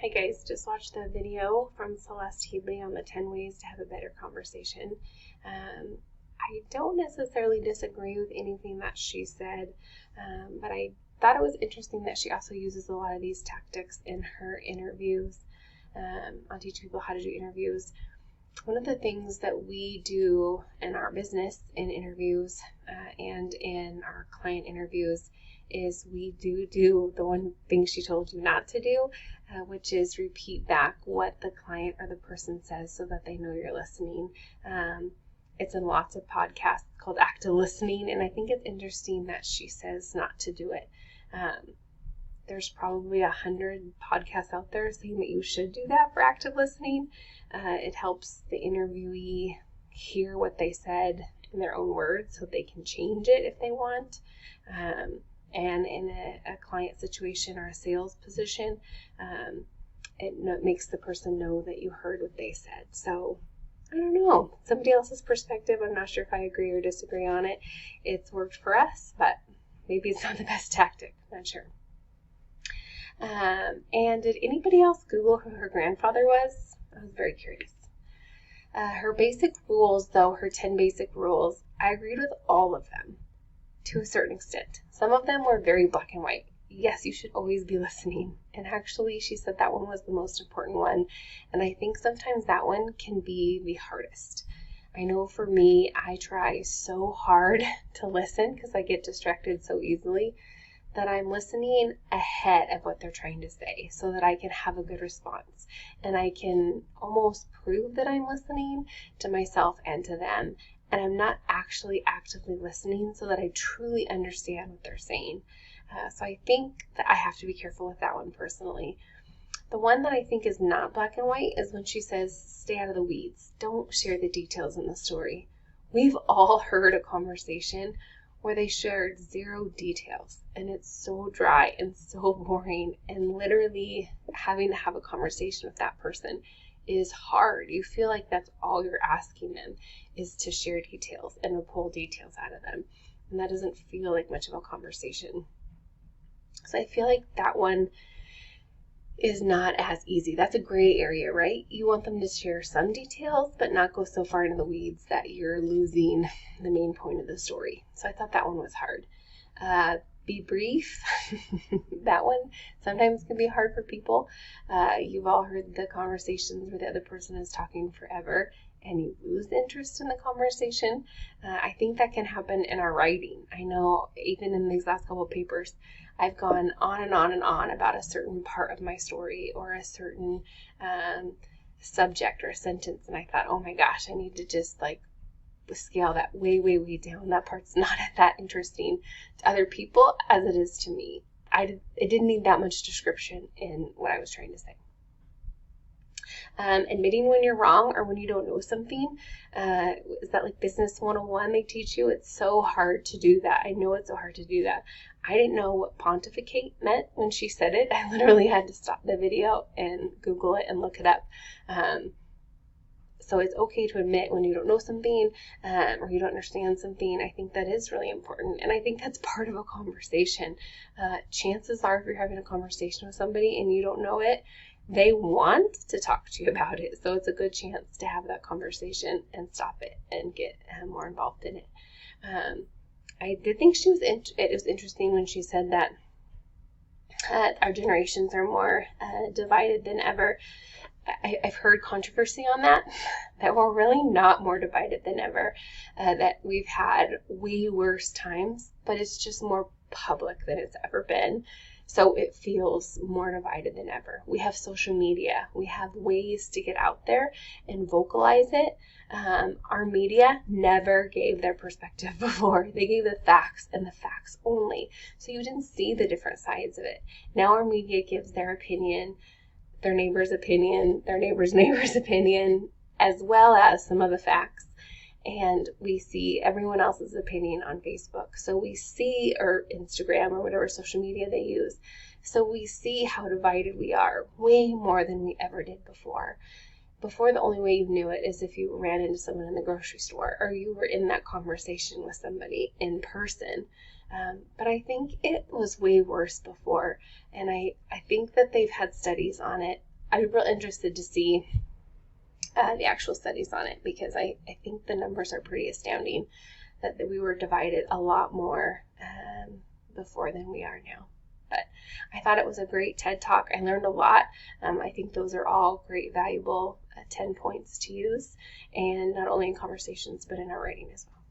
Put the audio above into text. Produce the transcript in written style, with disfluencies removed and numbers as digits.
Hi guys, just watched the video from Celeste Headlee on the 10 ways to have a better conversation. I don't necessarily disagree with anything that she said, but I thought it was interesting that she also uses a lot of these tactics in her interviews on teaching people how to do interviews. One of the things that we do in our business in interviews and in our client interviews is we do the one thing she told you not to do, which is repeat back what the client or the person says so that they know you're listening. It's in lots of podcasts called active listening, and I think it's interesting that she says not to do it. There's probably 100 podcasts out there saying that you should do that for active listening. It helps the interviewee hear what they said in their own words so they can change it if they want. And in a client situation or a sales position, it makes the person know that you heard what they said. So, I don't know. Somebody else's perspective, I'm not sure if I agree or disagree on it. It's worked for us, but maybe it's not the best tactic. Not sure. And did anybody else Google who her grandfather was? I was very curious. Her basic rules, though, her 10 basic rules, I agreed with all of them to a certain extent. Some of them were very black and white. Yes, you should always be listening. And actually, she said that one was the most important one. And I think sometimes that one can be the hardest. I know for me, I try so hard to listen because I get distracted so easily that I'm listening ahead of what they're trying to say so that I can have a good response. And I can almost prove that I'm listening to myself and to them. And I'm not actually actively listening so that I truly understand what they're saying. So I think that I have to be careful with that one personally. The one that I think is not black and white is when she says, stay out of the weeds. Don't share the details in the story. We've all heard a conversation where they shared 0 details, and it's so dry and so boring, and literally having to have a conversation with that person is hard. You feel like that's all you're asking them is to share details and to pull details out of them, and that doesn't feel like much of a conversation. So I feel like that one is not as easy. That's a gray area, right? You want them to share some details, but not go so far into the weeds that you're losing the main point of the story. So I thought that one was hard. Be brief. That one sometimes can be hard for people. You've all heard the conversations where the other person is talking forever and you lose interest in the conversation. I think that can happen in our writing. I know even in these last couple of papers, I've gone on and on and on about a certain part of my story or a certain subject or a sentence. And I thought, oh my gosh, I need to just scale that way, way, way down. That part's not that interesting to other people as it is to me. It didn't need that much description in what I was trying to say. Admitting when you're wrong or when you don't know something. Is that like business 101 they teach you? It's so hard to do that. I know it's so hard to do that. I didn't know what pontificate meant when she said it. I literally had to stop the video and Google it and look it up. So it's okay to admit when you don't know something or you don't understand something. I think that is really important. And I think that's part of a conversation. Chances are if you're having a conversation with somebody and you don't know it, they want to talk to you about it. So it's a good chance to have that conversation and stop it and get more involved in it. I did think it was interesting when she said that our generations are more divided than ever. I've heard controversy on that we're really not more divided than ever, that we've had way worse times, but it's just more public than it's ever been. So it feels more divided than ever. We have social media. We have ways to get out there and vocalize it. Our media never gave their perspective before. They gave the facts and the facts only. So you didn't see the different sides of it. Now our media gives their opinion, their neighbor's opinion, their neighbor's neighbor's opinion, as well as some of the facts. And we see everyone else's opinion on Facebook. So we see, or Instagram or whatever social media they use. So we see how divided we are, way more than we ever did before. Before, the only way you knew it is if you ran into someone in the grocery store or you were in that conversation with somebody in person. But I think it was way worse before. And I think that they've had studies on it I'm real interested to see the actual studies on it, because I think the numbers are pretty astounding, that we were divided a lot more before than we are now. But I thought it was a great TED Talk. I learned a lot. I think those are all great, valuable 10 points to use, and not only in conversations, but in our writing as well.